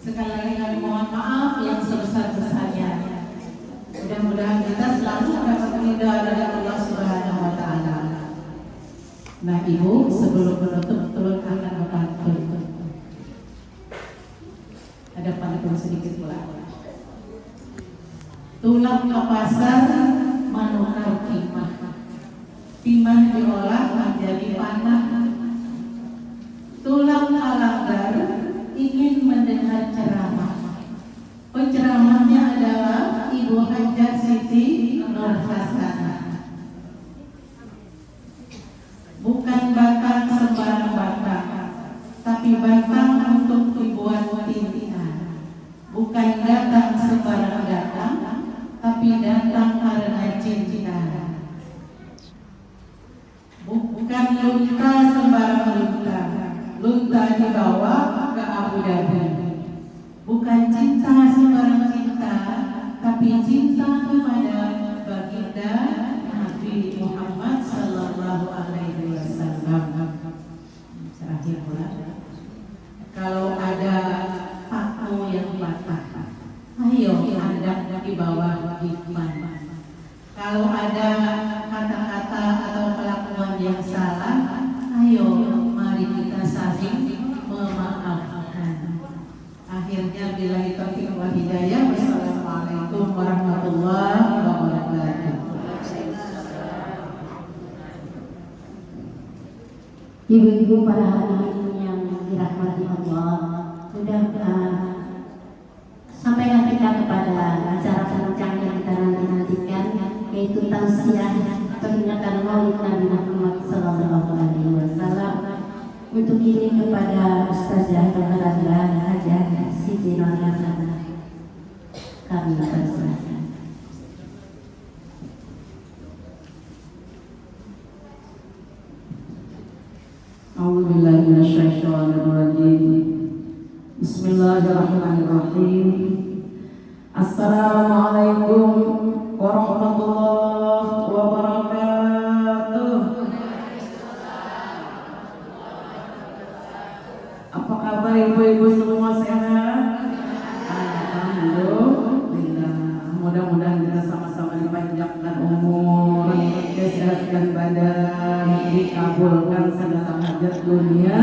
Sekali lagi kami mohon maaf yang sebesar-besarnya. Mudah-mudahan kita selalu mendapat ridha dari Allah Subhanahu wa taala. Nah, Ibu, sebelum menutup turun akan membantu. Ada pantun sedikit pula. Tulang ke pasar menukar timah. Timah diolah menjadi panah. Tulang alanggar ingin mendengar ceramah. Penceramahnya adalah Ibu Hajah Siti Nurhasanah. Bukan batang sembarang batang, tapi batang untuk dibuat tinta. Bukan datang sembarang datang, tapi datang karena cinta. Bukan lunta sembarang lunta, lunta dibawa ke Abu Dhabi. Bukan cinta sembarang cinta, tapi cinta kepada baginda Nabi Muhammad Sallallahu Alaihi Wasallam. Terakhir pula, kalau ada paku yang patah, ayo Anda di bawah hikmah. Kalau ada kata-kata atau kelakuan yang salah, ayo mari kita saling memaafkan. Akhirnya billahi taufiq wal hidayah. Wassalamualaikum warahmatullahi wabarakatuh. Ibu-ibu para hadirin yang dirahmati Allah, sudah sampaikan kita kepada acara penutup yang kita nantikan, yaitu tausiah peringatan Maulid Nabi Muhammad Sallallahu Alaihi Wasallam. Untuk ini kepada Ustazah Dr. Hajah Siti Nurhasanah, kami persilakan. A'udzubillahi minasyaitonir rajim. Bismillahirrahmanirrahim. Assalamualaikum warahmatullahi wabarakatuh. Apa kabar ibu-ibu semua, sehat? Alhamdulillah. Mudah-mudahan kita sama-sama dipanjangkan umur, disehatkan badan, dikabulkan segala hajat dunia,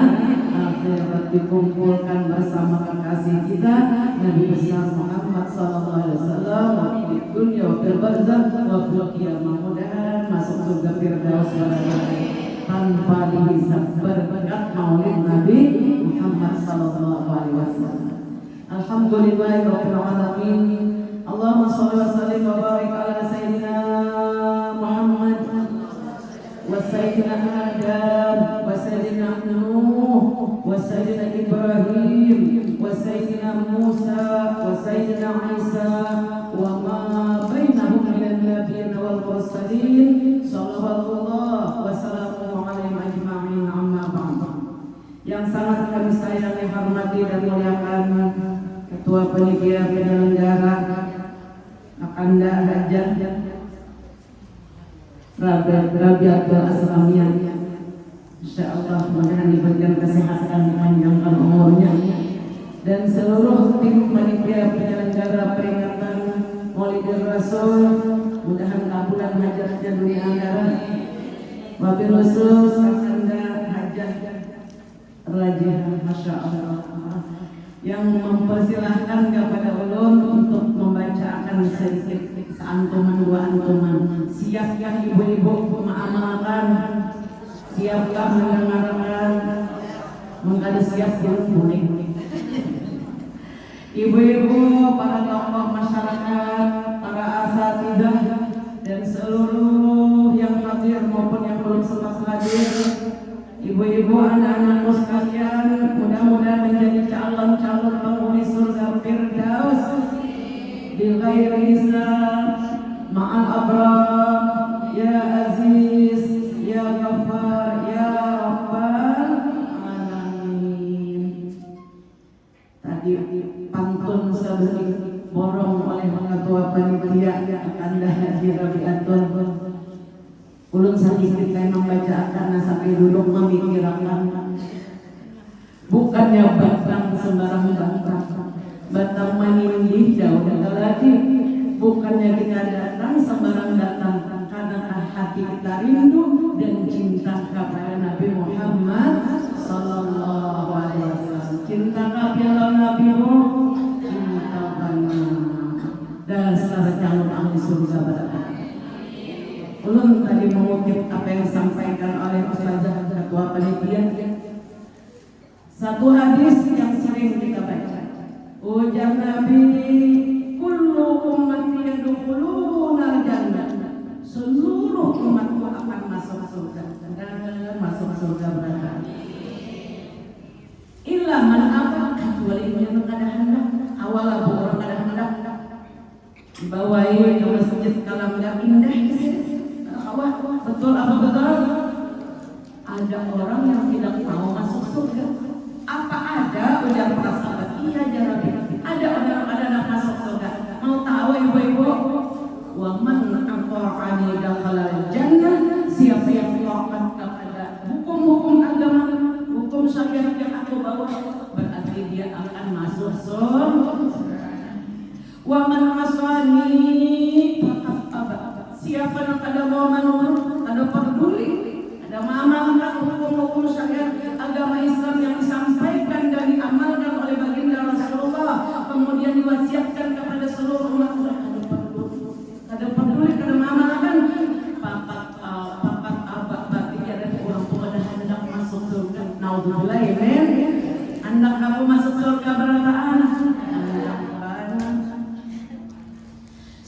akhirat dikumpulkan bersama kekasih kita Nabi besar Muhammad sallallahu alaihi wasallam di dunia wa fil barzakh wa fil qiyamah. Mudah-mudahan masuk surga Firdaus tanpa dihisab berkat Maulid Nabi Muhammad sallallahu alaihi wasallam. Alhamdulillahirabbil alamin. Allahumma shalli wa sallim wa barik ala sayyidina Muhammad wa sayyidina Adam wa sayyidina Nuh wa sayyidina Ibrahim wa sayyidina Musa wa sayyidina Isa wa ma bainahum minal nabiyyin wal mursalin sallallahu wa sallamu alaihim ajma'in, amma ba'd. Yang sangat kami sayangi, hormati dan muliakan Ketua Panitia Penyelenggara Akanda Hajah Rabiatul Aslamiyah, insyaallah mudah-mudahan diberikan kesehatan, dipanjangkan umurnya, dan seluruh tim panitia penyelenggara peringatan Maulidul Rasul, mudah-mudahan kabulan hajatnya dunia akhirat. Wabil khusus Akanda Hajah Rajih, masya Allah, yang mempersilahkan kepada ulun untuk membacakan sedikit seantuman dua antuman. Siapkah ibu-ibu mengamalkan? Siapkah mendengarkan? Mengkali siap boleh. Ibu-ibu, para tokoh masyarakat, para asatidzah, dan seluruh yang hadir maupun yang belum sempat hadir, ibu-ibu, anak-anakku sekalian, mudah-mudahan menjadi calon-calon penghuni surga Firdaus bi ghairi hisab ma'al abrar, ya aziz, ya ghaffar, ya rabbal alamin. Tadi pantun sedikit borong oleh ketua panitia Akanda Haji Rabiatul. Ulun sedikit saya membaca karena sampai duduk memikirkan, bukannya batang sembarang batang, batang manindih jauh lagi. Bukannya kita datang sembarang datang, karena hati kita rindu dan cinta kepada Nabi Muhammad sallallahu alaihi wasallam. Cinta kepada Nabi Muhammad, cinta karena dasar calon ahli surga berada. Ulun tadi mengutip apa yang disampaikan oleh Ustazah Ketua Panitia. Satu hadis yang sering kita baca. Ujar Nabi, kullu ummati yadkhuluna jannah. Seluruh umatku akan masuk surga. Dan masuk surga berada. Illa man aba, kecuali yang kada hendak. Awal orang kada hendak. Dibawain ke masjid Kalam indah di sini. Betul apa betul? Ada orang yang tidak mau masuk surga. Apa ada? Ujar para sahabat. Iya ya Rabbi. Ada orang yang masuk surga. Mau tahu ibu-ibu? Wa man aqra'ani dakhala jannah. Siapa yang taat kepada hukum-hukum agama, hukum syariat yang aku bawa, berarti dia akan masuk surga. Wa man asani faqad aba. Siapa yang kada mau manut, kada peduli, ada mengamalkan hukum-hukum syariat agama Islam yang disampaikan dan diamalkan oleh baginda Rasulullah, kemudian diwasiatkan kepada seluruh umat, kada peduli, kada mengamalkan, papat abad berarti ada orang tua dah hendak masuk surga. Naudzubillah, amin. Hendak kamu masuk surga berapa anak?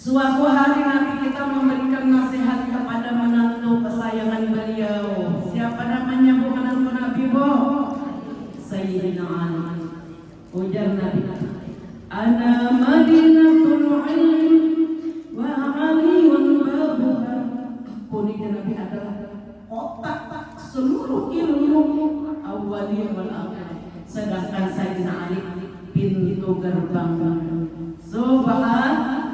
Suatu hari nanti kita memberikan nasihat kepada menantu kesayangan beliau. Siapa namanya bu menantu Nabi bu? Sayyidina Ali. Ujar Nabi, ana madinatul ilm wa aliyun babuha. Punya Nabi adalah otak seluruh ilmu awaliyah wal akhir. Sedangkan Sayyidina Ali pintu gerbang. Subhanallah.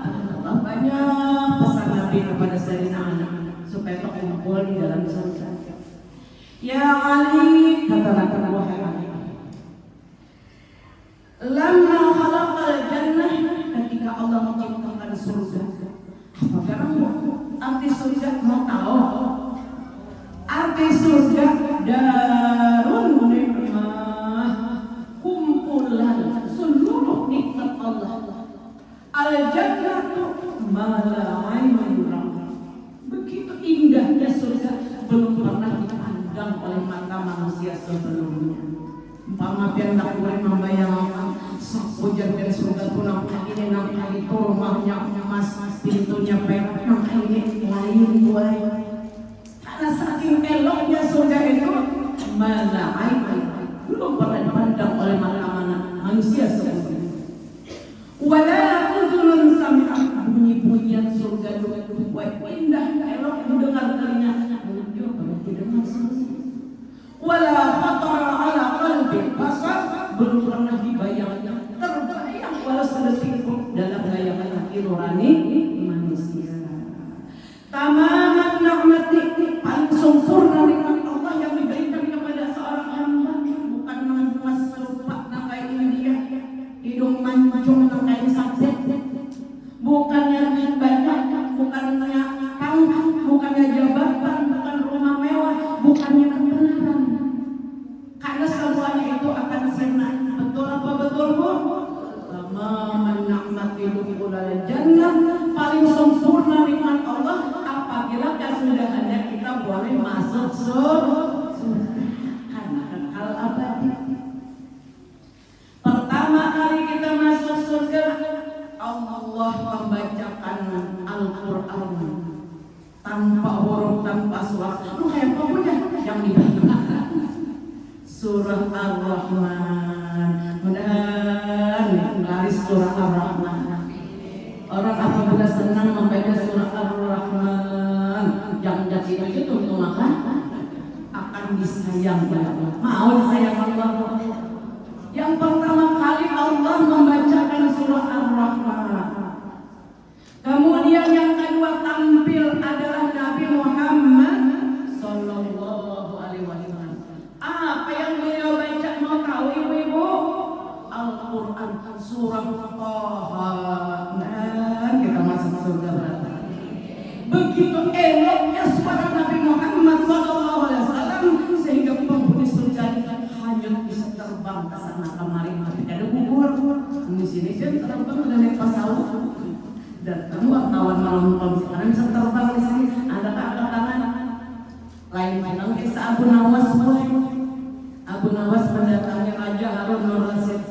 Banyak pesan Nabi kepada Sayyidina Ali supaya terkumpul di dalam surga. Ya Ali, kata wahai Ali, lamma khalaqal jannah, ketika Allah menciptakan surga. Sekarang arti surga mau tahu? Arti surga darun nikmah, kumpulan seluruh nikmat Allah. Al-jannatu ma la aynun ra'at. Begitu indahnya surga, belum pernah dipandang oleh mata manusia sebelumnya. Umpama pian tak boleh membayangkan hujan dari surga tu nampak ini, nampak itu, rumahnya emas, pintunya perak, nampak ini lain buai. Karena saking eloknya surga itu, ma la aynun, belum pernah dipandang oleh mata manusia sebelumnya. Wala udhunun sami'at, bunyi-bunyian surga indah, elok mendengar telinga, menuju mendengar surga. Wala khatara ala qalbi basar, belum pernah dibayangkan, terbayang walau sedetik pun dalam bayangan hati nurani manusia. Tamaman ni'mati, paling sempurna nikmat Allah yang diberikan kepada seorang hamba, bukan emas serupa nakai India, hidung mancung nakai sabit, bukannya banyak, bukannya pangkat, bukannya jabatan, bukan rumah mewah, bukannya kebenaran. Karena semuanya itu akan sirna. Betul apa betul bu? Tamaman ni'mati dukhulal jannah, paling sempurna nikmat Allah apabila kesudahannya kita boleh masuk surga. Karena kekal abadi. Pertama kali kita masuk surga, Allah membacakan Al-Quran tanpa huruf, tanpa suara. Lu kayak apa punya yang dibaca? Surah Ar-Rahman. Mudah-mudahan laris surah Ar-Rahman. Orang apabila senang membaca surah Ar-Rahman, yang jadi itu untuk makan akan disayang oleh Allah. Mau disayang Allah. Yang pertama kali Allah membacakan surah Ar-Rahman. Kemudian yang kedua tampil adalah Nabi Muhammad sallallahu alaihi wasallam. Apa yang beliau baca mau tahu ibu-ibu? Al-Quran surah Taha, dan kita masuk surga berarti. Begitu eloknya suara Nabi Muhammad SAW sehingga penghuni surga hanyut bisa terbang ke sana kemari, tapi ada gugur di sini kan terbang udah naik pesawat dan kamu wartawan malam sekarang bisa terbang di sini. Ada angkat tangan lain final kisah Abu Nawas. Abu Nawas mendatangi Raja Harun al-Rasyid.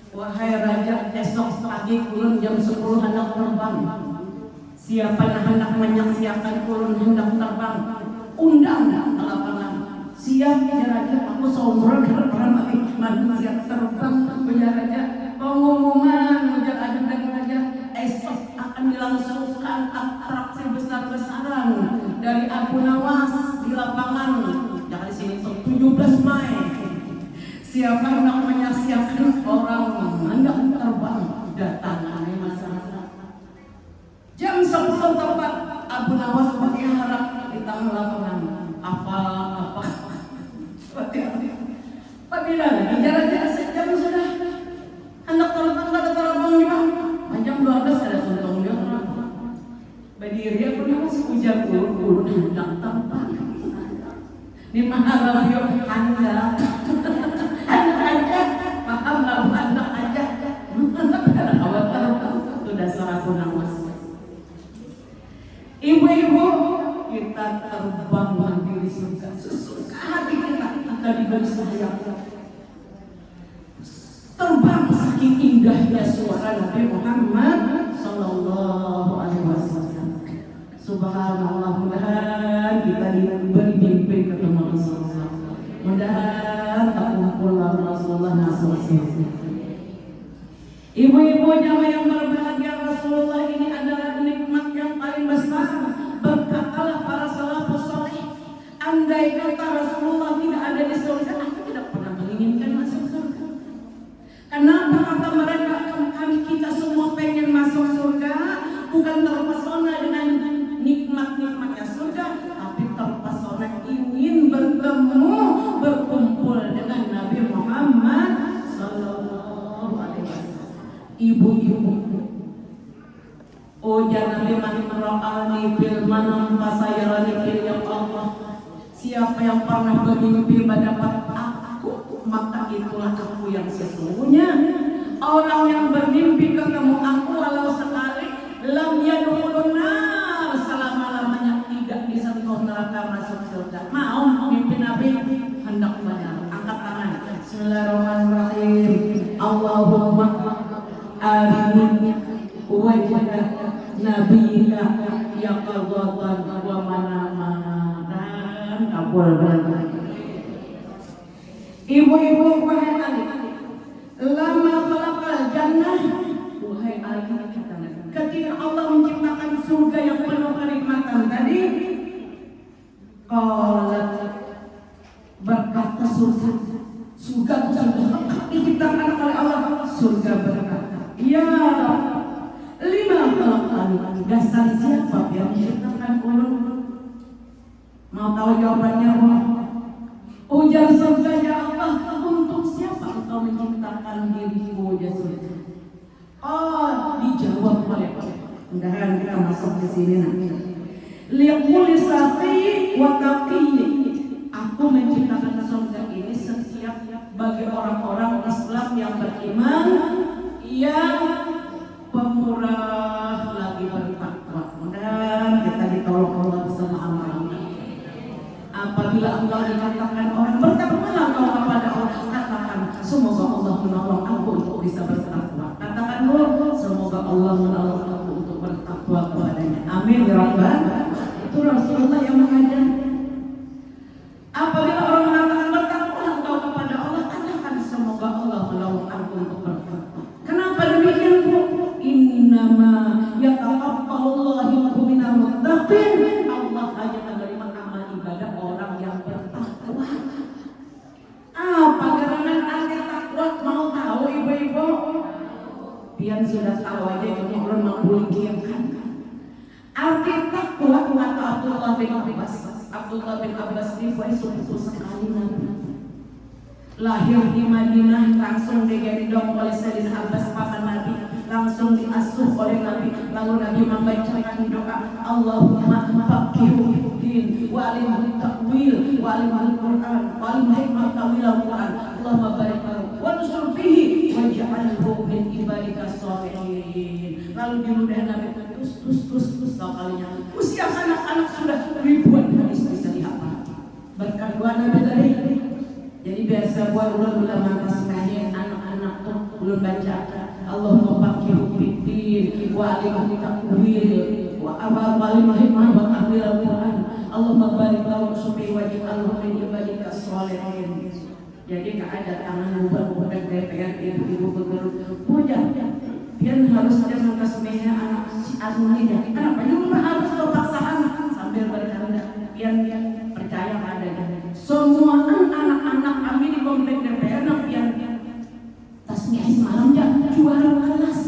Wahai Raja, esok pagi kulun jam 10 hendak terbang. Siapa yang hendak menyaksikan kulun hendak terbang, undang ke lapangan. Siap ya Raja, aku seumuran karena manusia terbang. Ya Raja, pengumuman ujar ajudan Raja, esok akan dilangsungkan atraksi besar-besaran dari Abu Nawas di lapangan. Jangan di sini 17 Mei. Siapa yang hendak menyaksikan orang hendak terbang, datang masyarakat. Jam 10 tepat Abu Nawas berharap di tengah lapangan. Apa apabila jarak sejam sudah hendak terbang juga. Jam 12 ada suntung dia. Berdiri Abu Nawas ujar ulun hendak terbang. Di mana radio Anda aja paham nggak anak aja awal terbang itu dasar Abu Nawas. Ibu-ibu, kita terbang mandiri surga sesuka hati kita diberi sayang. Terbang saking indahnya suara Nabi Muhammad Sallallahu Alaihi Wasallam. Subhanallah, mudah-mudahan kita diberi mimpi ketemu Rasulullah. Mudah-mudahan tak kumpul Rasulullah nasusi. Ibu-ibu jamaah yang berbahagia, Rasulullah ini adalah nikmat yang paling besar. Berkatalah para salafus saleh, andai kata Rasulullah tidak ada di surga, aku tidak pernah menginginkan masuk surga. Kenapa kata mereka, kami kita semua pengen masuk surga, bukan terpesona dengan nikmat-nikmatnya surga, tapi terpesona ingin bertemu, berkumpul dengan Nabi Muhammad Sallallahu Alaihi Wasallam. Ibu-ibu, oh jangan liman ra'ani bil manam fasayarani fil Allah. Siapa yang pernah bermimpi mendapat aku, maka itulah aku yang sesungguhnya. Orang yang bermimpi ketemu aku walau sekali, lam yadkhulun nar, selama-lamanya tidak disentuh neraka, masuk surga. Mau mimpi Nabi? Hendak benar. Angkat tangan. Bismillahirrahmanirrahim. Allahumma arini wajah nabiyika yaqadatan wa manaman, dan kabul berkata. Ibu-ibu, wahai Ali, lama khalaqal jannah, wahai Ali, ketika Allah menciptakan surga yang penuh kenikmatan tadi, qalat, berkata surga diciptakan oleh Allah. Surga berkata, ya Rabb, lima khalaqtani, dasar siapa yang menciptakan ulun? Mau tahu jawabannya? Ujar surga, ya Allah, untuk siapa engkau menciptakan diriku? Ujar surga. Oh, dijawab oleh Allah. Mudah-mudahan kita masuk ke sini nanti. Liqul safi wa taqi. Aku menciptakan surga ini setiap bagi orang-orang Islam yang beriman, yang pemurah lagi bertakwa. Mudah-mudahan kita ditolong Allah bersama amalnya. Apabila Allah dikatakan orang bertakwa kepada Allah, katakan semoga Allah menolong aku untuk bisa bertakwa. Katakan dulu, semoga Allah menolong aku untuk bertakwa kepadanya. Amin ya Rabbal. Itu Rasulullah yang mengajar. Apabila orang mengatakan bertakwa engkau kepada Allah, katakan semoga Allah menolong aku untuk bertakwa. Kenapa demikian, Bu? Innama yataqabbalullahu minal muttaqin. Allah hanya menerima amal ibadah orang yang bertakwa. Apa gerangan arti takwa? Mau tahu ibu-ibu? Pian sudah tahu aja, cuma orang menggulikan. Arti takwa kata Abdullah bin Abbas. Abdullah bin Abbas ini sepupu sekali Nabi. lahir di Madinah, langsung digendong oleh Sayyidina Abbas paman Nabi, langsung diasuh oleh Nabi. Lalu Nabi membacakan doa, Allahumma faqihu din wa alimhu ta'wil wa alimhu Quran wa alimhu hikmah ta'wil Al-Quran, Allahumma barik lahu wa nusur bihi wa ja'alhu min ibadika sholihin. Lalu di ludah Nabi terus kalinya usia anak-anak sudah ribuan hadis bisa dihafal berkat doa Nabi tadi. Jadi biasa buat ulama tasbih anak-anak tuh belum baca Allahumma faqihu fiddin wa alimhu ta'wil wa alimhu hikmah wa ta'wil Al-Quran, Allahumma barik lahu subhi wa ja'alhu min ibadika sholihin. Jadi ada tangan buat DPR ibu-ibu begitu puja. Dia harus ada tasbihnya anak si Agung ini. Kenapa? Juga harus paksaan sambil bercanda. Biar percaya ada. Semua anak-anak kami di komplek DPR yang tasbih semalam juara kelas.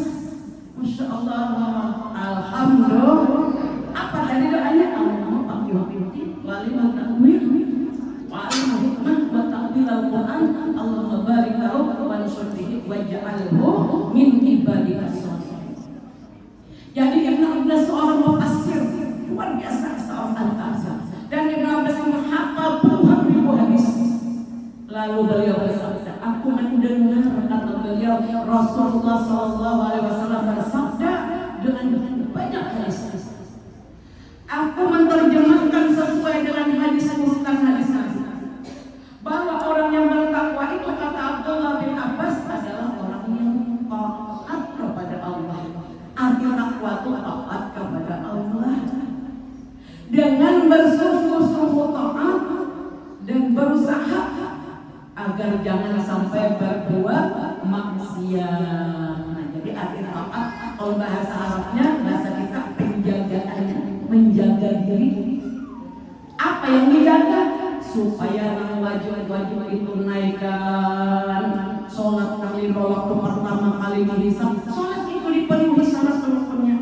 Masya Allah, alhamdulillah. Apa tadi doanya? Allahumma faqihu fiddin wa alimhu ta'wil wa alimhu hikmah wa ta'wil Al-Quran, Allahumma barik lahu wa nusur bihi wa ja'alhu min ibadika sholihin. Jadi Ibnu Abbas seorang mufassir luar biasa, seorang al-Qasir, dan Ibnu Abbas menghafal puluhan ribu hadis. Lalu beliau bersabda, aku mendengar kata beliau Rasulullah SAW bersabda dengan banyak hadis. Aku menerjemahkan sesuai dengan hadis urutan hadis Nabi, bahwa orang yang bertakwa itu kata Abdullah bin Abbas adalah orang yang taat kepada Allah. Arti takwa itu taat kepada Allah dengan bersungguh-sungguh taat dan berusaha agar jangan sampai berbuat maksiat. Nah, jadi arti taat kalau bahasa Arabnya, bahasa kita penjagaannya, menjaga diri. Apa yang dijaga? Supaya wajib-wajib itu naikkan. Sholat kali waktu pertama kali dihisab, sholat itu dipenuhi syarat rukunnya.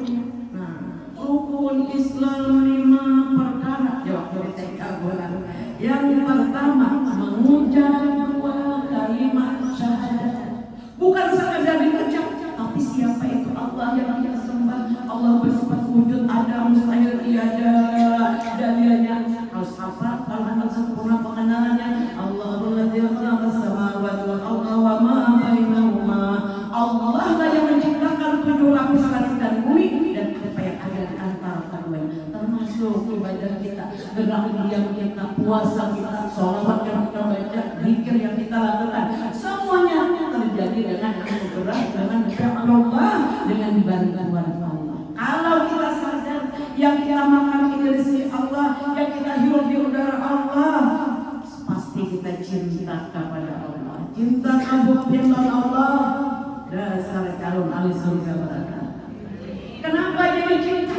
Nah, rukun Islam 5 perkara. Jawab dari TK bulan. Yang pertama mengucap dua kalimat syahadat. Bukan sekadar diucap, tapi siapa itu Allah yang kita sembah. Allah bersifat wujud, ada, mustahil, tiada. Dalilnya harus hafal, kalau sempurna pengenalannya. Allahul ladzi khalaqas samawati wal arda wa ma bainahuma. Allah lah yang menciptakan 7 lapis langit dan bumi dan apa yang ada di antara keduanya, termasuk ibadah kita, gerak diam kita, puasa kita, sholawat yang kita baca, zikir yang kita lakukan, semuanya terjadi dengan anugerah, dengan Allah, dengan bantuan Allah. Kalau kita sadar yang kita makan ini rezeki Allah, yang kita hirup di udara Allah, pasti kita cinta kepada Allah. Cinta kepada Allah, dasar calon ahli surga berada. Kenapa jadi cinta?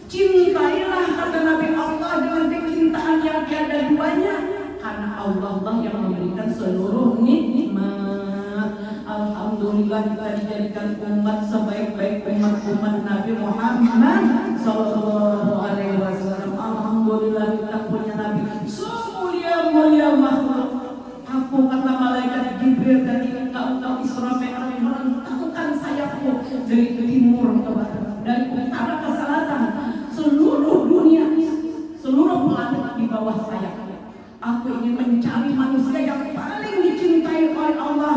Cintailah kata Nabi Allah dengan kecintaan yang tiada duanya, karena Allah yang memberikan seluruh nikmat. Alhamdulillah kita dijadikan umat sebaik-baik umat Nabi Muhammad Sallallahu Alaihi Wasallam. Alhamdulillah kita punya Nabi semulia-mulia makhluk. Aku kata malaikat Jibril dari engkau Isra Mi'raj merentangkan sayapku dari timur ke barat, dari utara ke selatan, seluruh dunia, seluruh planet di bawah sayapku. Aku ingin mencari manusia yang paling dicintai oleh Allah.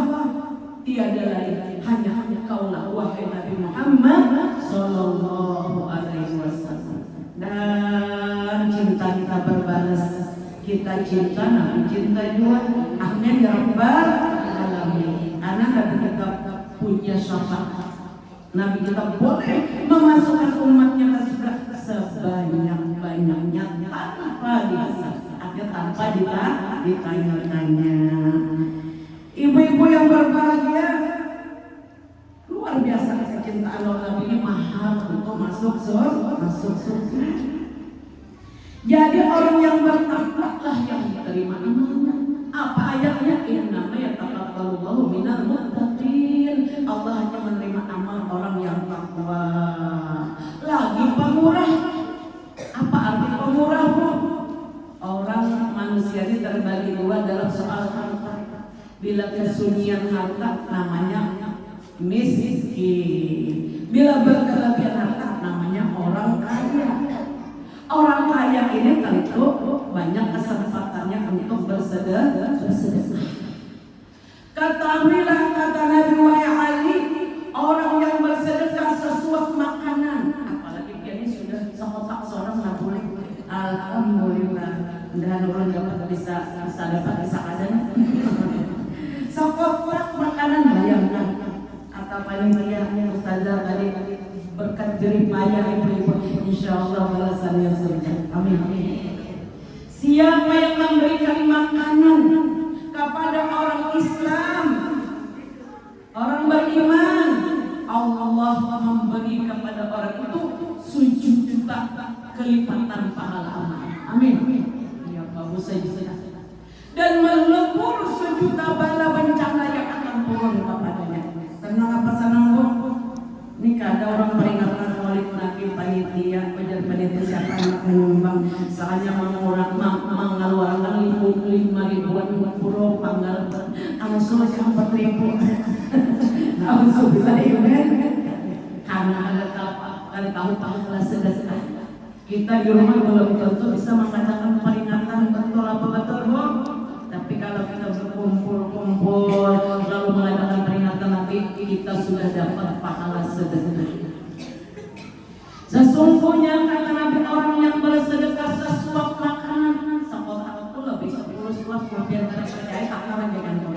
Tiada lain, hanya kaulah wahai Nabi Muhammad Sallallahu Alaihi Wasallam. Dan cinta kita berbalas. Kita cinta, Nabi cinta juga. Amin ya rabbal alamin. Anak Nabi kita punya syafaat. Nabi kita boleh memasukkan umatnya ke surga sebanyak-banyaknya tanpa dihisab, tanpa ditanya-tanya. Ibu-ibu yang berbahagia, luar biasa kecintaan Nabi ini mahal untuk masuk surga. Jadi orang yang bertakwa lah yang diterima amanah. Apa ayatnya? Innama yataqabbalullahu minal muttaqin. Allah hanya menerima amal orang yang takwa. Lagi pemurah. Apa arti pemurah, Bu? Orang manusia ini terbagi dua dalam soal harta. Bila kesunyian harta namanya miskin. Bila berkelebihan harta namanya orang kaya. Orang kaya ini tentu banyak kesempatannya untuk bersedekah. Ketahuilah kata Nabi Ali, orang yang bersedekah sesuap makanan, apalagi dia ini sudah sekotak seorang nggak boleh. Alhamdulillah, mudah-mudahan orang dapat bisa dapat kesadaran. Sekotak makanan, bayangkan kata panitia Ustazah tadi, berkat jerih payah ibu-ibu, insya Allah balasannya surga. Amin. Siapa yang memberikan makanan kepada orang Islam, orang beriman, Allah memberi kepada orang itu 7 juta kelipatan pahala amal. Amin. Ya bagus saja. Dan melebur 1 juta bala bencana yang akan turun kepadanya. Senang apa senang bu? Ini ada orang peringatan Maulid Nabi panitia, penjadi panitia siapa yang menyumbang, soalnya mengeluarkan 5.000 puro panggal, langsung yang 4.000, langsung bisa imen, karena ada tahu pahala sedekah. Kita di rumah belum tentu bisa mengadakan peringatan betul apa betul bu, tapi kalau kita berkumpul lalu mengadakan peringatan nanti kita sudah dapat pahala sedekah. Sesungguhnya kata Nabi, orang yang bersedekah sesuap makanan sekotak itu lebih 10 suap, biar kita percaya takaran jangan kau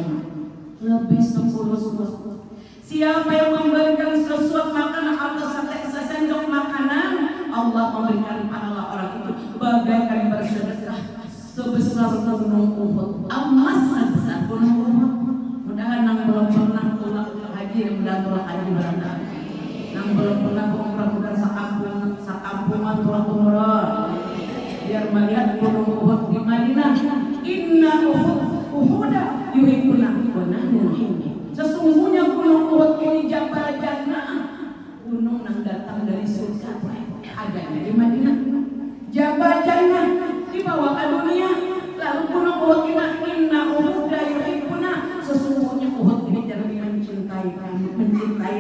lebih 10 suap. Siapa yang memberikan sesuap makanan atau sesendok makanan, Allah memberikan pahala orang itu bagaikan bersedekah sebesar gunung Uhud, emas sebesar gunung Uhud. Mudahan yang belum pernah pulang haji, mudah pulang haji barangkali. Yang belum pernah mudah-mudahan sakampungan pulang umroh, biar melihat gunung Uhud di Madinah. Inna Uhuda yuhibbuna wa nahnu nuhibbu. Sesungguhnya gunung Uhud ini Jabal Jannah, gunung yang datang dari surga, adanya di Madinah. Jabal Jannah dibawa ke dunia, lalu gunung Uhud ini inna Uhuda yuhibbuna. Sesungguhnya Uhud ini jadi mencintai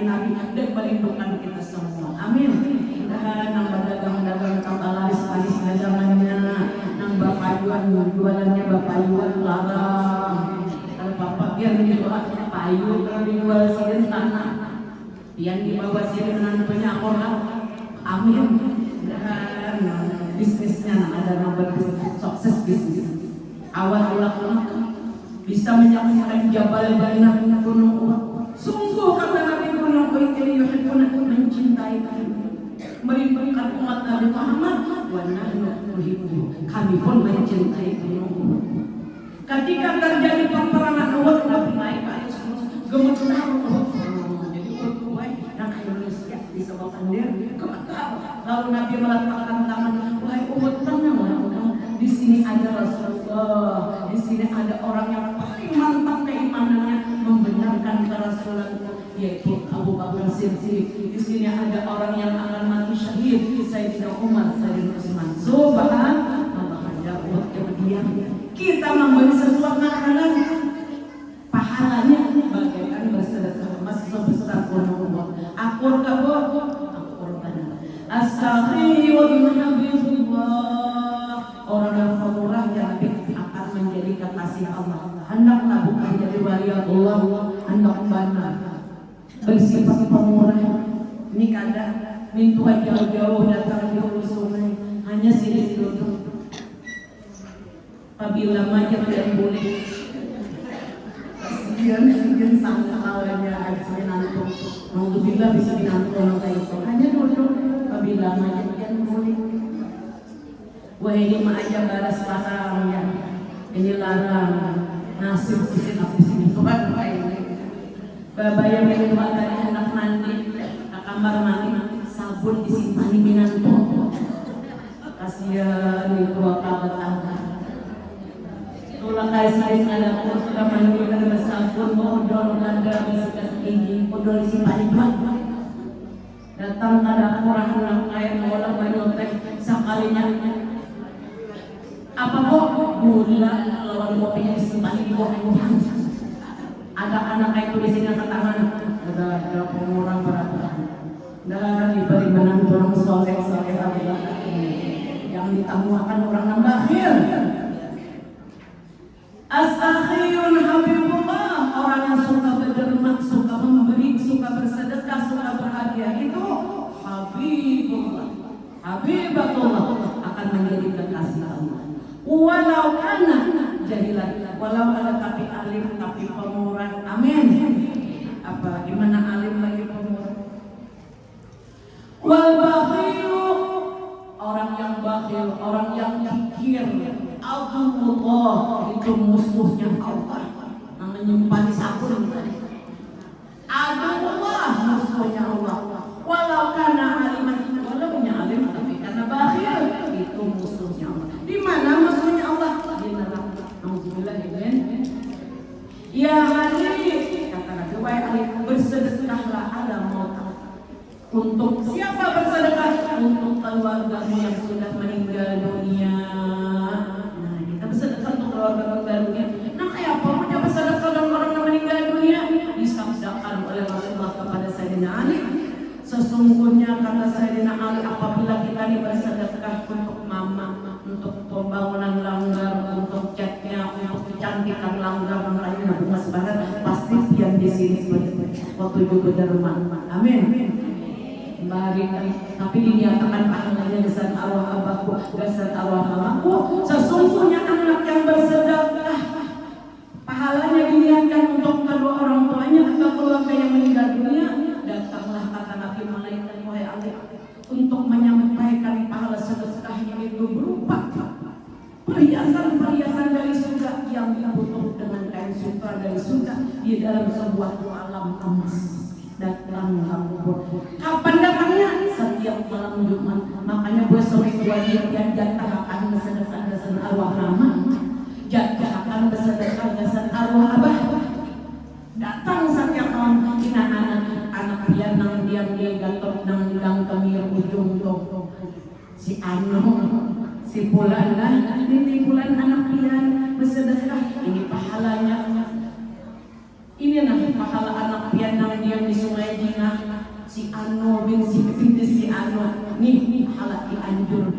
Nabi dan melindungi kita semua. Amin. Dan nambah dagang tambah laris dagangannya, nambah jualannya bapak jual larang. Kalau bapak biar dijual payu, kalau dijual sirin tanah, yang dibawa sirin nantinya orang. Amin. Dan bisnisnya ada nambah sukses bisnis. Awal bisa menyaksikan Jabal Jannah gunung Uhud. Sungguh kata Nabi, gunung Uhud ini yuhibbuna, mencintai kami, merindukan umat Nabi Muhammad, wa nahnu nuhibbu, kami pun mencintai gunung Uhud. Ketika terjadi peperangan Uhud, Nabi naik ke atas gemetar Uhud. Jadi Uhud yang Indonesia disebabkan dia gemetar. Lalu Nabi meletakkan tangan, wahai Uhud, tenanglah. Di sini ada Rasulullah, di sini ada orang yang paling mantap keimanannya membenarkan kerasulan, yaitu Abu Bakar Siddiq. Di sini ada orang yang akan mati syahid, Sayyidina Umar, Sayyidina Utsman. Subhanallah, ada Uhud kemudian kita memberi sesuatu makanan, pahalanya bagaikan bersedekah emas sebesar gunung Uhud. Akur kabur, akur benar. Astaghfirullah. Orang yang pemurah yang akan menjadi kekasih Allah, hendaklah bukan jadi wali Allah, hendak benar bersifat pemurah. Ini kadang minta jauh-jauh datang di sungai, hanya sini duduk. Apabila macet dan boleh, sekian sangkalnya bisa nantung. Alhamdulillah bisa dinantung kayak itu. Hanya duduk. Apabila macet dan boleh. Wah ini mah aja balas larang ya, ini larang nasib di sini Tuhan ini. Bapak yang minta tadi anak mandi ke kamar mandi, sabun disimpan di minanto. Kasihan itu apa tangga. Tulang kasih ada pun sudah mandi dengan sabun, odol nada bisikan tinggi, odol disimpan di bawah. Datang ada orang air bola banyak teh sekalinya. Apa kok gula lawan kopinya disimpan di bawah Ada anak kayak tulisin yang tangan. Ada pengurang berapa? Dan diberi menang orang soleh yang ditamuakan orang yang bakhil. As-sakhiyun habibullah, orang yang suka berderma, suka memberi, suka bersedekah, suka berhadiah itu habibullah. Habibatullah akan menjadi kekasih Allah. Walau kana jahilan, walau ada tapi alim tapi pemurah. Amin. Apa gimana alim lagi pemurah? Wal bakhilu, orang yang bakhil, orang yang kikir, Allah itu musuhnya Allah. Menyimpan sabun tadi. Allah musuhnya Allah. Walau kana aliman, walau nya alim tapi karena bakhil itu musuhnya Allah. Di mana musuhnya Allah? Di neraka. Alhamdulillah ya Ali, kata Nabi wa Ali, bersedekahlah ala maut. Untuk siapa bersedekah? Untuk keluargamu yang sudah meninggal dunia. Nah, kita bersedekah untuk keluarga meninggal dunia. Nah, kayak apa mau bersedekah dengan orang yang meninggal dunia? Disabdakan oleh Rasulullah kepada Sayyidina Ali. Sesungguhnya kata Sayyidina Ali, apabila kita bersedekah untuk mama, untuk pembangunan langgar, untuk catnya, untuk kecantikan langgar, lainnya bunga sebaran, pasti yang di sini waktu juga derma. Amin. Mari, tapi dinyatakan pahalanya dasar arwah abahku, dasar arwah mamaku. Sesungguhnya anak yang bersedekah pahalanya diniatkan untuk kedua orang tuanya atau keluarga yang meninggal dunia. Datanglah kata Nabi malaikat wahai Ali untuk menyampaikan pahala sedekahnya itu berupa perhiasan-perhiasan dari surga yang ditutup dengan kain sutra dari surga di dalam sebuah alam emas. Datanglah kubur. Kapan datangnya? Setiap malam Jumat. Makanya gue sore wajib yang jatah akan bersedekah dasar arwah mama, jatah akan bersedekah dasar arwah abah. Datang setiap malam kita anak dia nang diam dia gatot nang bilang kemir ujung tuh si Anu si Pulan ini Pulan anak dia bersedekah ini pahalanya. Ini nanti pahala anak pianang dia di Sungai Jinah si Anu bin si Anu nih pahala dianjur.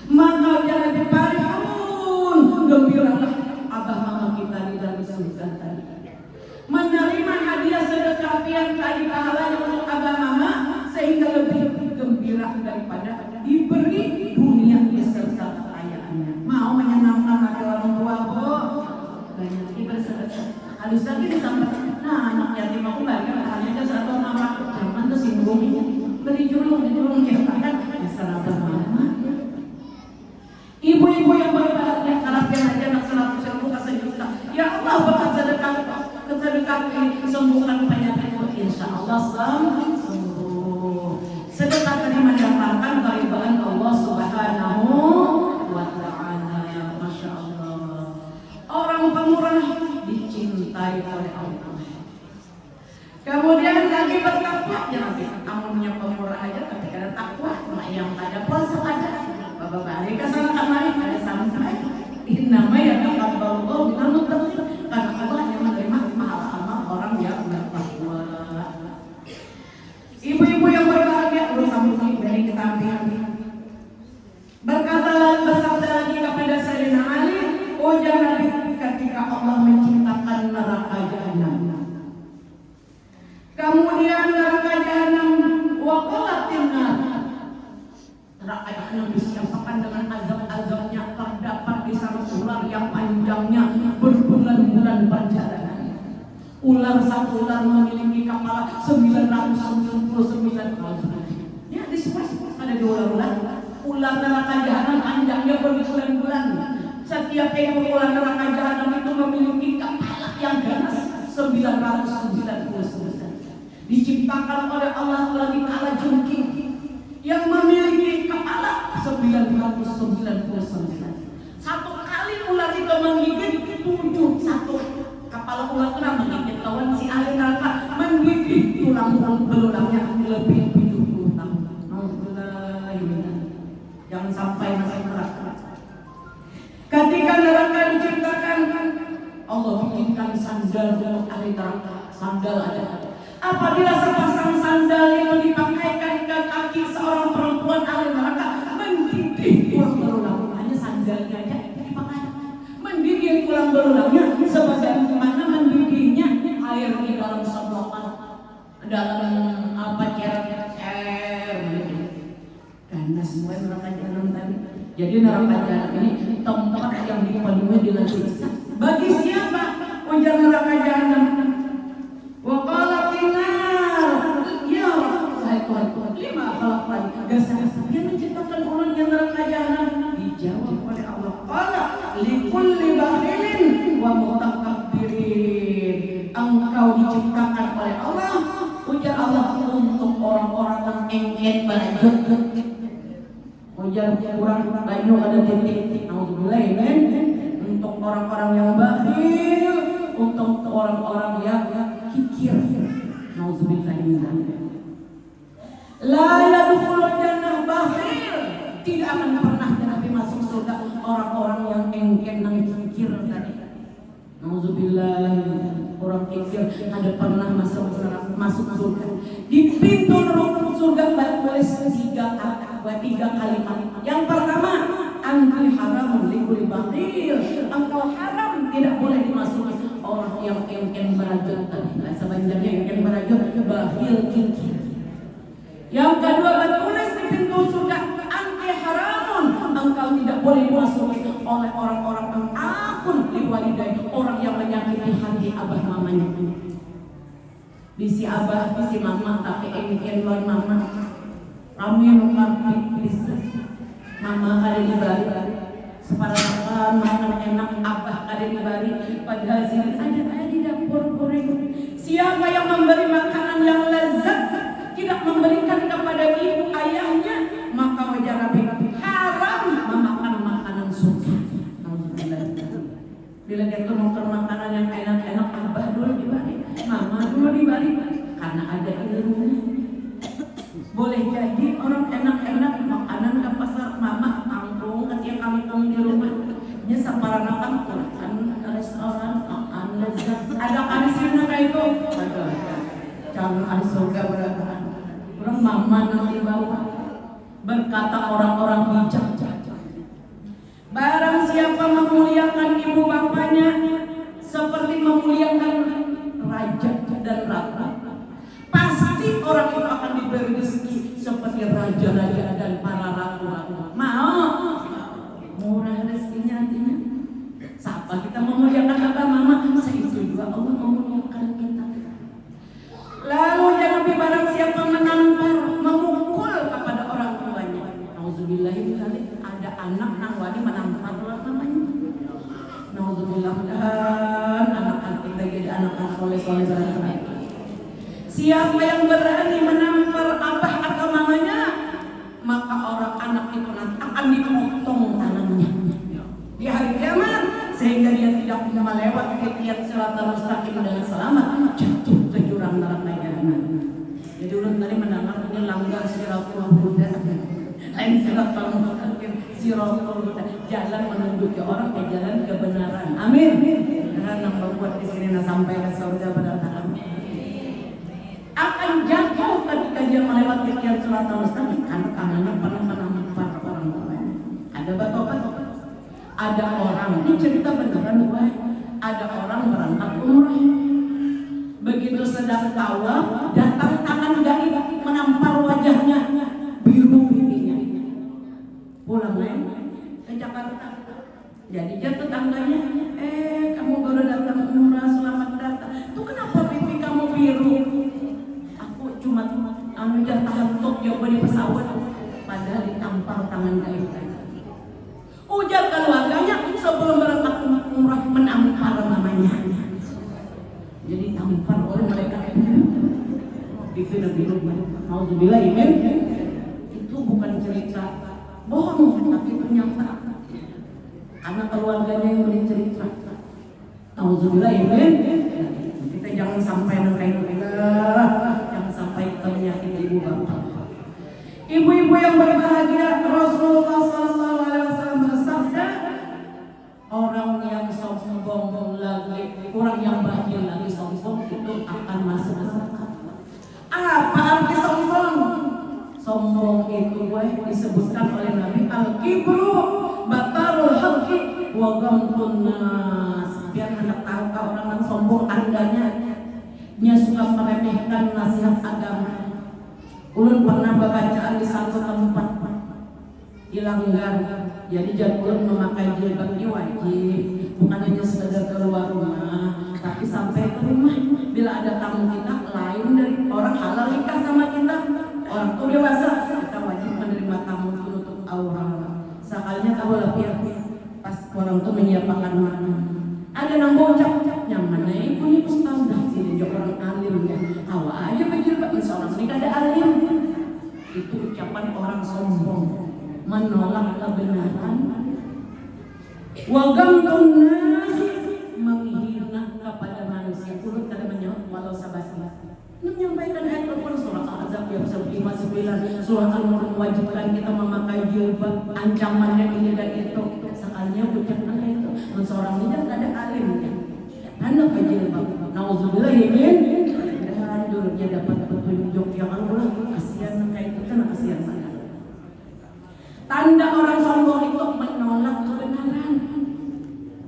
Maka jangan diparihun, gembiralah abah mama kita di dalam surga tadi. Menerima hadiah sedekah pian tadi pahalanya untuk abah mama sehingga lebih gembira daripada diberi dunia beserta kekayaannya. Mau menyenangkan hati orang tua bu, banyak bersedekah. Halus lagi disampaikan, nah anak yatim aku bayar hanya satu nama jangan tersinggung beri julung ya kan salah bermana. Ibu-ibu yang berbahagia harapkan aja anak 100.000 kasih juta. Ya Allah berkat sedekah ini sembuhkan penyakitmu insya Allah sembuh. Sedekah tadi mendatangkan keridhaan Allah Subhanahu wa Ta'ala. Masya Allah. Orang pemurah dicintai oleh Allah. Kemudian lagi bertakwa ya Nabi. Amunnya pemurah aja tapi ada takwa. Yang ada puasa ada. Bapak-bapak mereka sana kamari ada sama-sama. Innama yataqabbalullahu minal muttaqin. Karena Allah yang menerima pahala orang yang bertakwa. Ibu-ibu yang berbahagia bersambung dari ketampilan. Berkata bersabda lagi kepada Sayyidina Ali, oh jangan ketika Allah menciptakan neraka jahanam. Kemudian neraka jahanam waqalatin nar. Neraka jahanam disiapkan dengan azab-azabnya terdapat di sana ular yang panjangnya berbulan-bulan perjalanan. Ular satu ular memiliki kepala 999 kepala. Ya di sini ada dua ular. Ular neraka jahanam panjangnya berbulan-bulan. Setiap ekor ular neraka jahanam itu memiliki kepala yang ganas 999. Diciptakan oleh Allah lagi kala jungking yang memiliki kepala 999. Satu kali ular itu menggigit 7 kepala ular kena menggigit lawan si ahli neraka menggigit tulang belulangnya lebih 70 tahun. Alhamdulillah. Jangan sampai masih neraka. Ketika neraka diciptakan, Allah bikinkan sandal sandal untuk ahli neraka. Sandal ada. Apabila sepasang sandal itu dipakaikan ke kaki seorang perempuan ahli neraka, mendidih tulang belulang. Hanya sandalnya aja dipakai, mendidih tulang belulangnya sebagaimana mendidihnya air di dalam selokan, dalam ceret begitu. Karena semua neraka jahanam tadi. Jadi neraka jahanam ini tempat yang dipenuhi dengan siksa. Bagi siapa? Ujar neraka jahanam. Wa qalatin nar, ya wahai Tuhan, lima khalaqtani, dasar yang menciptakan orang yang neraka jahanam. Dijawab oleh Allah, qala likulli bakhilin wa mutakabbirin. Engkau diciptakan oleh Allah, ujar Allah, untuk orang-orang yang enggan berajut. Ujar kurang banyak ada titik. Alhamdulillah, untuk orang-orang yang bakhil, untuk orang-orang yang kikir. Nauzubillah min dzalik. La yadkhulul jannah bakhil. Tidak akan pernah Nabi masuk surga orang-orang yang enggan dan kikir tadi. Nauzubillah, orang kikir ada pernah masuk surga. Di pintu surga bertulis tiga kalimat. Yang pertama, anti haramun likulli bakhil. Engkau haram, tidak boleh dimasuki orang yang enggan merajut tadi. Sebenarnya enggan merajut bakhil kikir. Yang kedua bertulis di pintu surga, anti haramun. Engkau tidak boleh dimasuki oleh orang-orang yang akun liwalidai, orang yang menyakiti hati abah mamanya. Bisi abah, bisi mama, tapi enggan luar mama. Kami mengerti bisa mama ada di bari, separah makan enak abah ada di bari. Padahal sini ada di dapur goreng. Siapa yang memberi makanan yang lezat tidak memberikan kepada ibu ayahnya, maka wajar Nabi haram memakan makanan surga. Bila dia tuh makanan yang enak-enak, abah dulu di bari, mama dulu di bari, karena ada ilmunya. Boleh jadi orang enak-enak makanan ke pasar, mama tanggung ketika kami di rumah nya saparana makan ke restoran makan lezat. Ada kali sini kayak itu ada jangan surga berapa orang mama nanti bawa. Berkata orang-orang bijak, barang siapa memuliakan ibu bapaknya seperti memuliakan raja dan ratu, pasti orang itu akan diberi rezeki seperti raja-raja dan para ratu-ratu. Mau murah rezekinya artinya. Siapa kita memuliakan apa mama, seitu juga Allah memuliakan kita. Lalu jangan barang siapa menampar, memukul kepada orang tuanya. Nauzubillah, ada anak nang wani menampar orang mamanya. Nauzubillah, anak kita jadi anak yang soleh-soleh barang. Siapa yang berani menampar abah atau mamanya, maka orang anak itu nanti akan dipotong tangannya di hari kiamat, sehingga dia tidak bisa melewati tiap siratal mustaqim dengan selamat, jatuh ke jurang neraka jahanam. Jadi ulun tadi mendengar ini langgar siratul huda, lain siratul mustaqim, siratul huda, jalan menuju ke orang ke jalan kebenaran. Amin. Karena membuat di sini sampai ke surga pada tahap akan jatuh ketika dia melewati tiap siratal mustaqim karena tangannya pernah menampar orang lain. Ada batobat. Ada orang, ini cerita beneran gue. Ada orang berangkat umrah. Begitu sedang tawaf, datang tangan gaib menampar wajahnya, biru pipinya. Pulang ke Jakarta. Jadi dia tetangganya, kamu baru datang umrah, selamat datang. Tuh kenapa pipi kamu biru? Cuma jatah untuk jauh di pesawat, padahal ditampar tangan gaib. Ujar keluarganya sebelum berangkat umrah menampar namanya. Jadi tampar oleh mereka itu lebih nauzubillah. Itu bukan cerita bohong, tapi kenyataan. Karena keluarganya yang beri cerita. Nauzubillah. Kita jangan sampai sampai menyakiti ibu bapak. Ibu-ibu yang berbahagia, Rasulullah SAW bersabda, orang yang sombong lagi, orang yang bakhil disebutkan oleh Nabi, al-kibru batarul haqqi wa ghamtun nas. Biar hendak tahu orang yang sombong andanya nya suka meremehkan nasihat agama. Ulun pernah bacaan di satu tempat ilanggar. Jadi jangan memakai jilbab ini wajib, bukan hanya sekedar keluar rumah, tapi sampai ke rumah. Bila ada tamu kita lain dari orang halal nikah sama kita, orang tua dewasa, kita wajib menerima tamu itu untuk aurat. Sekalinya tahu lah ya, pas orang tua menyiapkan makan, ada nang bocah nyaman nih, punya ustaz dah sini juga orang alim ya, awak aja berjilbab, seorang nikah ada alim. Itu ucapan orang sombong, menolak kebenaran. Wa ghamtun nas, menghina kepada manusia. Urut kada menjawab walau sabasi. Menyampaikan ayat Al-Qur'an surah Al-Ahzab yang 59, surah Al-Mulk mewajibkan kita memakai jilbab, ancamannya ini dan itu. Sekalinya ucapan itu, seorang tidak ada alimnya. Anak berjilbab, nauzubillah min dan dulunya dapat petunjuk yang Allah. Kasihan kayak itu kan kasihan sangat. Tanda orang sombong itu menolak kebenaran.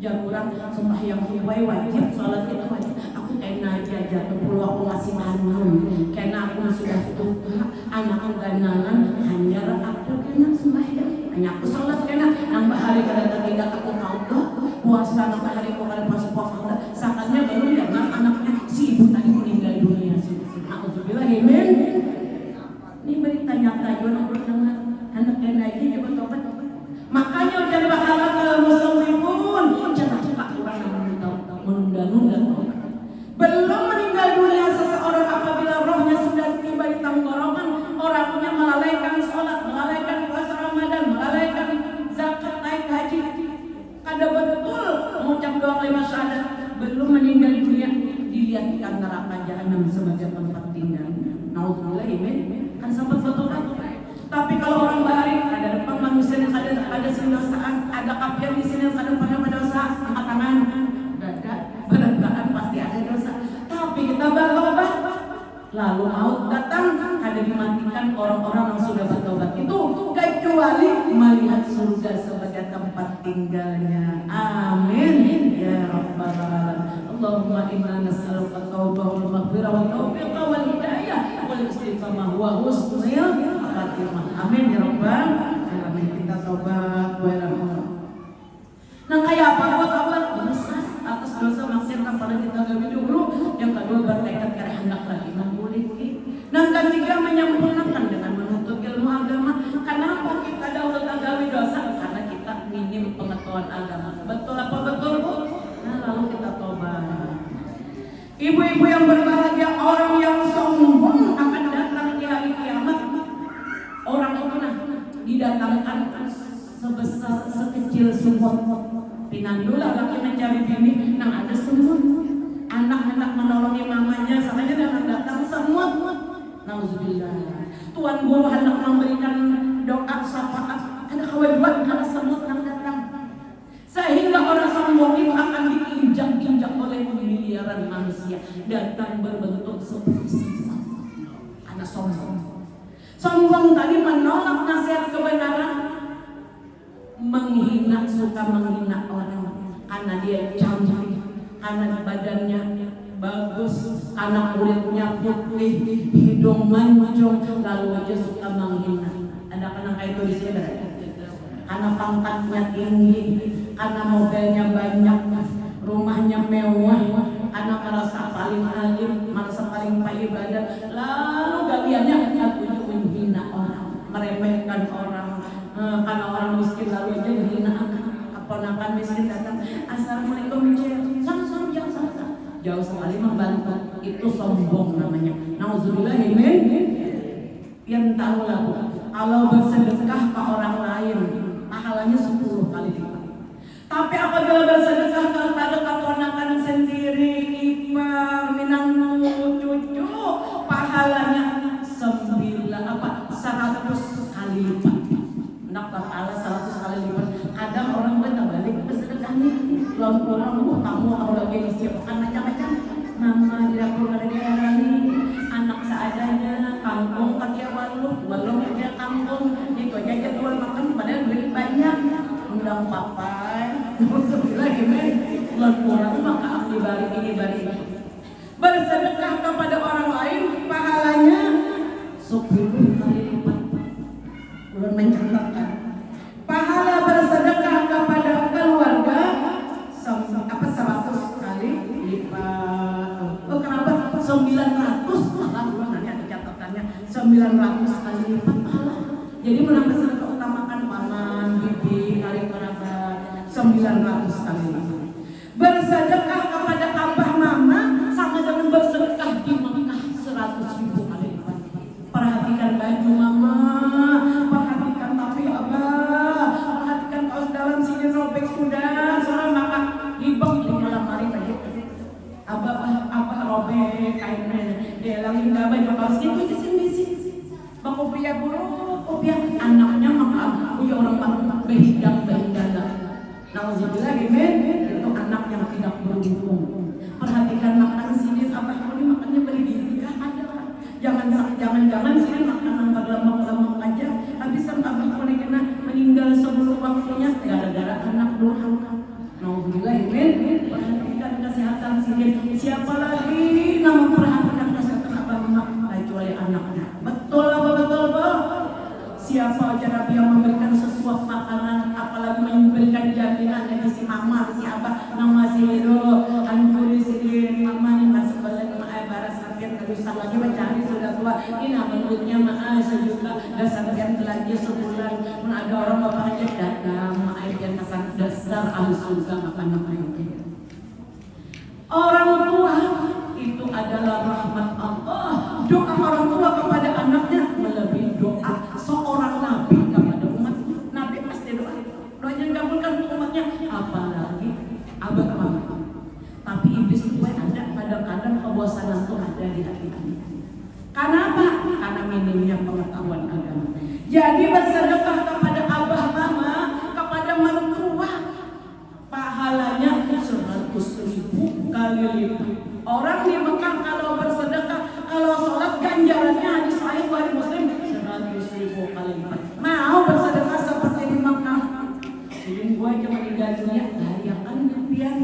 Jangan sembahyang kubai wajib, sholat itu wajib. Aku kena aja perlu aku ngasih manum. Karena aku sudah tua, anak ganangan, hanya aku kena sembahyang. Hanya aku sholat kena. Nambah hari kada tidak aku tahu puasa nambah hari aku kada puasa. Saatnya baru jangan anaknya si ibu tadi meninggal dunia. Alhamdulillah, amin. Ini berita nyata juga orang dengar. Anak kena aja coba tobat. Makanya udah pahala ke muslimun. Jangan cepat orang menunda-nunda. Belum meninggal dunia seseorang apabila rohnya sudah tiba di tenggorokan, orangnya melalaikan sholat, melalaikan puasa Ramadan, melalaikan zakat, naik haji. Kada betul mengucap doa kalimat syahadat, belum meninggal dunia dilihatkan neraka jahanam sebagai tempat tinggal. Nauzubillah, kan sempat betul kan? Tapi kalau orang bahari ada depan manusia yang ada sendosaan, ada kapian di sini yang ada pada dosa, angkat tangan. Ada berantakan pasti ada dosa. Tapi kita bertobat, lalu maut datang, ada dimatikan orang-orang yang sudah bertobat itu kecuali melihat surga sebagai tempat tinggalnya. Amin ya rabbal alamin. Allahumma inna nas'aluka taubat wal maghfirah wal taufiq wal hidayah wal istiqamah wa husnul khatimah. Amin ya rabbal alamin. Kita taubat wa nah kayak apa buat Allah besar atas dosa maksiat kepada kita gawe dulu. Yang kedua bertekad karena hendak lagi memulihkan. Yang ketiga menyempurnakan dengan menuntut ilmu agama. Kenapa kita dahulu gawe dosa? Karena kita minim pengetahuan agama. Betul apa betul Bu? Nah lalu kita tobat. Ibu-ibu yang berbahagia, orang yang sombong akan datang di hari kiamat. Orang itu didatangkan sebesar sekecil semut. Pinandulah laki mencari bini, nang ada semut. Anak-anak menolongi mamanya, samanya dengan datang semut. Nauzubillah. Tuan guru hendak memberikan doa syafaat, ada kawan karena semut yang datang. Sehingga orang sombong itu akan diinjak-injak oleh miliaran manusia, datang berbentuk seperti semut. Anak sombong. Sombong tadi menolak nasihat kebenaran, menghina, suka menghina orang karena dia cantik, karena badannya bagus, karena kulitnya putih, hidung mancung, lalu aja suka menghina. Ada kenang kayak itu di sini, karena pangkatnya tinggi, karena mobilnya banyak, rumahnya mewah, karena merasa paling alim, merasa paling ibadah, lalu gawiannya aku menghina orang, meremehkan orang. Karena orang miskin lalu aja menghina keponakan miskin datang, assalamualaikum cik, sama-sama jangan sama-sama, jauh sekali membantu. Itu sombong namanya. Nauzubillah min. Yang tahu lah Bu, kalau bersedekah ke orang lain pahalanya 10 kali lipat. Tapi apabila bersedekah kepada keponakan sendiri, ipar, minang, cucu, pahalanya 100 kali lipat. Nak pahala 100 kali lipat. Kadang orang balik bersedekahnya, orang kamu mau lagi disiapkan macam-macam. Mama di dapur ada anak seadanya, kampung pakai walung dia kampung, itu aja kepada orang lain pahalanya 10 kali lipat. Ulun mencatatkan pahala bersedekah kepada keluarga 100 kali lipat. Oh, kenapa 900? Malah ulun nanya di catatannya 900 kali lipat pahala. Jadi menambah sedekah utamakan paman, bibi, kali kerabat 900 kali lipat. Bersedekah kepada abah mama sama dengan bersedekah di Mekah 100.000 kali lipat. Perhatikan baju mama, perhatikan tapi abah, perhatikan kaos dalam sini robek sudah, soalnya maka ribet di malam hari tadi. Abah robek kainnya, dia lagi nggak baju kaos itu di sini. Bang Upia buruk, Upia anaknya maka punya orang bang behidang. Nauzubillah itu anak yang tidak beruntung. Perhatikan makan sini, abah ini makannya bergizi ada. Jangan sini makan nambah lemak aja. Habisan abah ini kena meninggal sebelum waktunya gara-gara anak doang. Nauzubillah perhatikan kesehatan sini. Siapa lagi yang memperhatikan kesehatan abah kecuali anaknya? Betul apa betul? Siapa aja Nabi yang memberikan sesuap makanan, apalagi memberikan jaminan dari si mama, si abah, nama si Hido, anjuri si mama nih masuk balik baras sampian terusan lagi mencari sudah tua. Ini menurutnya sejuta dasarkan lagi sebulan. Pun ada orang bapak aja datang, maafkan kesan dasar ahli surga makan itu. Orang tua itu adalah rahmat Allah. Doa orang tua kepada anaknya melebihi doa seorang nabi kepada umat. Nabi pasti doanya dikabulkan untuk umatnya, apalagi abah mama. Tapi iblis itu ada kadang-kadang kebosanan itu ada di hati kita. Kenapa? Karena minimnya pengetahuan agama. Jadi bersedekah kepada abah mama, kepada mertua, pahalanya 100.000 kali lipat. Orang di Mekah kalau bersedekah, kalau sholat ganjarannya hadis sahih Bukhari Muslim 100.000 kali lipat. Mau bersedekah seperti di Mekah? Jadi gua aja meninggal dunia, layakan rupiah.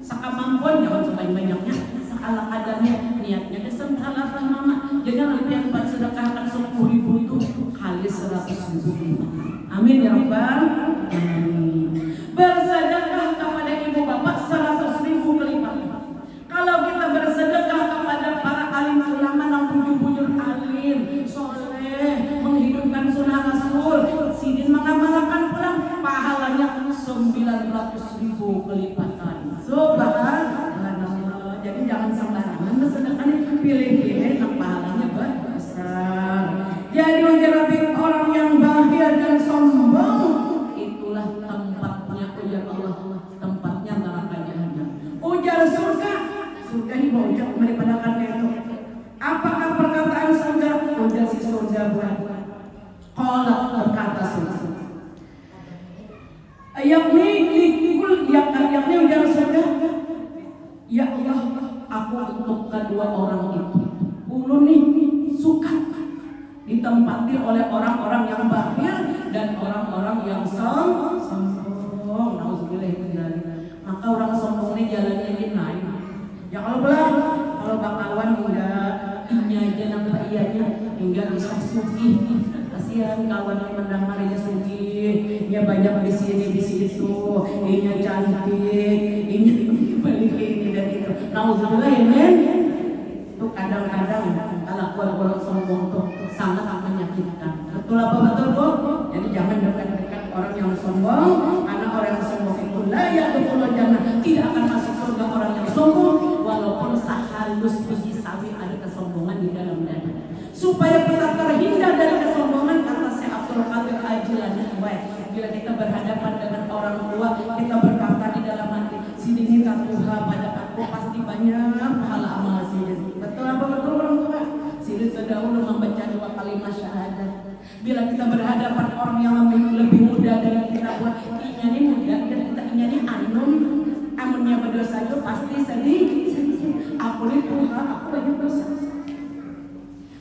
Sakamampuan jangan sebanyak-banyaknya, sekala kadarnya, niatnya kesembahan mama. Jangan rupiah bersedekahkan 10.000 itu kali 100.000. Amin ya rabbal alamin. Bersedekah kepada ibu bapak 100.000 kali lipat. Kalau kita bersedekah kepada para alim ulama yang bujur-bujur alim, soleh, menghidupkan sunnah Rasul, sidin mengamalkan pulang, pahalanya 900.000 kelipatan. Subhanallah. Jadi jangan sembarangan bersedekah, pilih-pilih yang pahalanya besar. Jadi orang yang bakhil dan sombong itulah tempatnya ujar Allah, tempatnya neraka jahanam. Ujar surga ini mau ujar daripada itu. Apakah perkataan surga? Ujar si surga buat qala berkata surga. Yakni ujar surga, ya Allah, aku untuk kedua orang itu ulun nih suka ditempati oleh orang-orang yang bakhil dan orang-orang yang sombong. Nauzubillah. Maka orang sombong ini jalannya naik. Ya kalau bakalan enggak inya aja nampak iyanya enggak bisa sugih. Kasihan kawan yang mendengarnya sugih. Ya banyak di sini di situ. Inya cantik, inya balik ini dan itu. Nauzubillah men. Itu kadang-kadang kalau orang sombong tuh sangat menyakitkan. Betul apa betul Bu? Jadi jangan dekat-dekat orang yang sombong, karena orang yang sombong itu layak untuk jannah, tidak akan masuk surga orang yang sombong walaupun sahalus biji sawi ada kesombongan di dalam dada. Supaya kita terhindar dari kesombongan, kata Syekh Abdul Qadir Al-Jilani, bila kita berhadapan dengan orang tua, kita berkata di dalam hati, sini Tuhan pada aku pasti banyak pahala amal sini. Betul apa betul orang tua? Sini terdahulu membaca 2 kalimat syahadat. Bila kita berhadapan orang yang lebih muda dari kita, buat inya ini muda dan kita inya ini amunnya berdosa itu pasti sedih. Aku ini Tuhan, aku banyak dosa.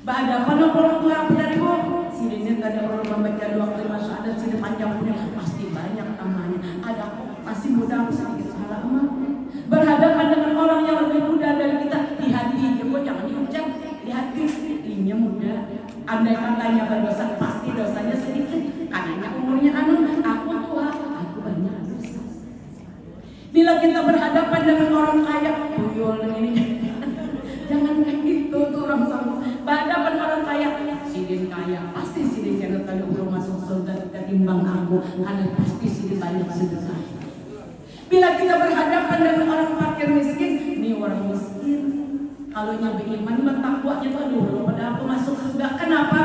Berhadapan orang tua aku dari Bu, sini ada orang membaca 2 kalimat syahadat, sini panjang punya pasti banyak amalnya. Ada aku masih muda, aku sedikit salah amal. Berhadapan dengan orang yang lebih muda dari kita, di hati, jangan di hanya pasti sih banyak sedekah. Bila kita berhadapan dengan orang fakir miskin, ini orang miskin. Kalau yang beriman bertakwanya tuh dulu, pada aku masuk surga. Kenapa?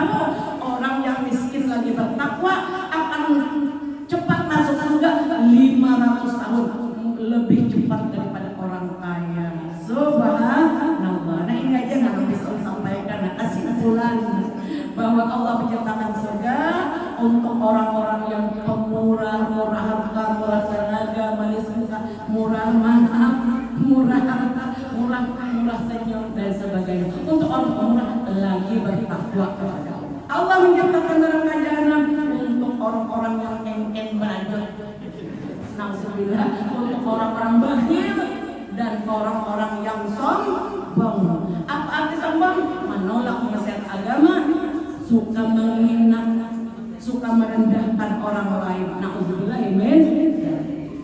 Orang yang miskin lagi bertakwa akan cepat masuk surga 500 tahun lebih cepat daripada orang kaya. Subhanallah. Nah ini aja yang bisa sampaikan. Nah, kesimpulan bahwa Allah menciptakan surga untuk orang-orang yang pemurah, murah harta, murah tenaga, manis muka, murah maaf, murah harta, murah senyum dan sebagainya. Untuk orang pemurah lagi bertakwa kepada Allah. Allah menciptakan neraka jahanam untuk orang-orang yang engken beraja. Nauzubillah, untuk orang-orang bakhil dan orang-orang yang sombong. Apa arti sombong? Menolak nasihat agama, suka menghina, suka merendahkan orang lain. Nauzubillah, amin.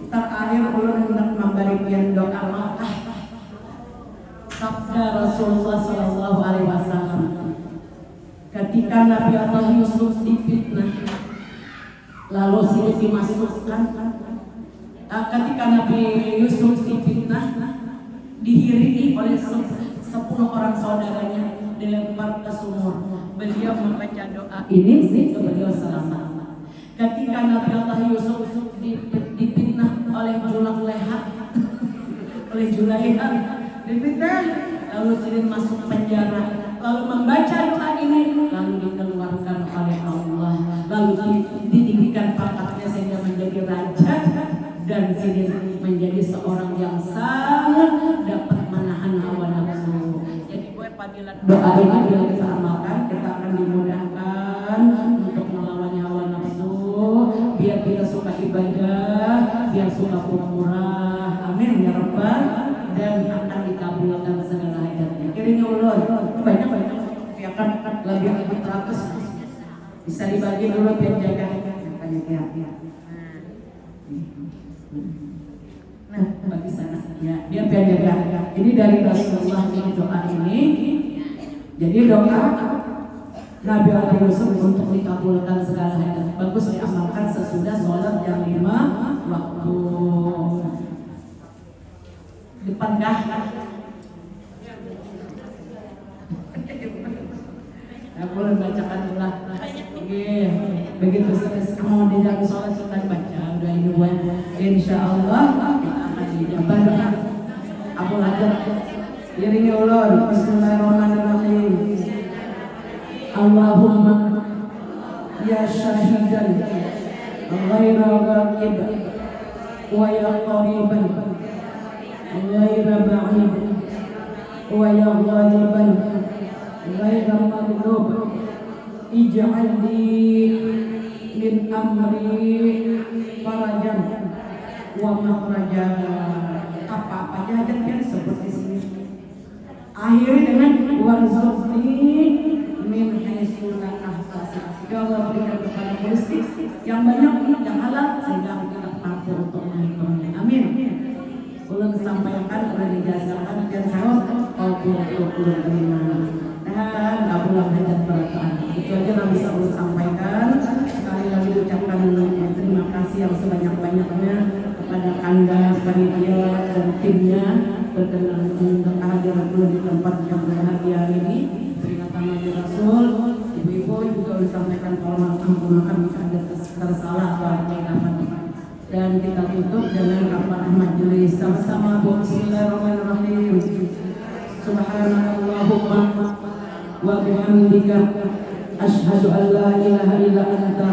Terakhir ulun hendak memberikan doa maaf. Sabda Rasulullah sallallahu alaihi wasallam ketika Nabi Allah Yusuf difitnah lalu sini dimasukkan ketika Nabi Yusuf difitnah dihiringi oleh 10 orang saudaranya dilempar ke sumur. Beliau membaca doa ini sehingga beliau selamat. Ketika Nabi Allah Yusuf difitnah oleh Julaiha oleh Julaiha difitnah lalu sini masuk penjara, lalu membaca doa ini lalu dikeluarkan oleh Allah, lalu ditinggikan pangkatnya sehingga menjadi raja dan sini menjadi seorang yang sangat dapat menahan hawa nafsu. Jadi gue padilan doa ini bila kita amalkan kita akan dimudahkan untuk melawan hawa nafsu, biar kita suka ibadah, biar suka pemurah. Amin ya rabbal, dan akan dikabulkan segala hajatnya. Kirinya ulun banyak ya kan lebih teratus bisa dibagi dulu biar jaga banyak ya. Nah, bagi sana ya, biar jaga. Ini dari Rasulullah ini doa ini. Jadi doa Nabi Allah Yusuf untuk dikabulkan segala hajat. Bagus diamalkan sesudah sholat jam 5 waktu. Depan dah. Aku bacakan ulah. Begitu selesai mau di dalam sholat kita baca udah ini buat insya Allah kita akan dijabah doa. Aku lanjut. Iringi ulun. Bismillahirrahmanirrahim. Allahumma ya syahidan ghaira ghaib wa ya qariban ghaira ba'id wa ya ghaliban ghaira maghlub ij'al li min amri farajan wa makhrajan. Apa-apa aja yang disebut di sini akhiri dengan warzuqni min haitsu la ahtasib. Ya Allah berikan kepada rezeki yang banyak yang halal sehingga kita mampu untuk menghitungnya. Amin. Ulun sampaikan oleh dijazakan dan sahur qabul iman dan kabulan hajat barakat. Itu aja yang bisa ulun sampaikan. Sekali lagi ucapkan terima kasih yang sebanyak-banyaknya kepada Anda panitia dan timnya berkenan untuk hadir di tempat yang berbahagia ini. Peringatan Nabi Rasul, ibu-ibu juga disampaikan tolong ampunkan jika ada tersalah atau apa. Dan kita tutup dengan kafarah majelis sama-sama. Bismillahirrahmanirrahim. Subhanallahumma wa bihamdika asyhadu an la ilaha illa anta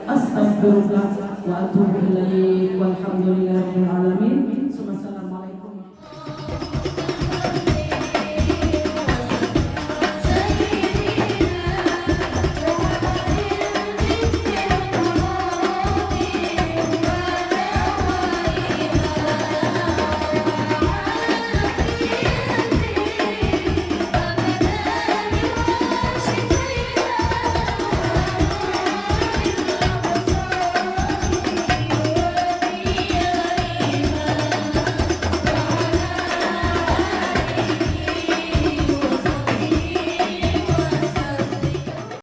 astaghfiruka wa atubu ilaik. Walhamdulillahirabbil alamin.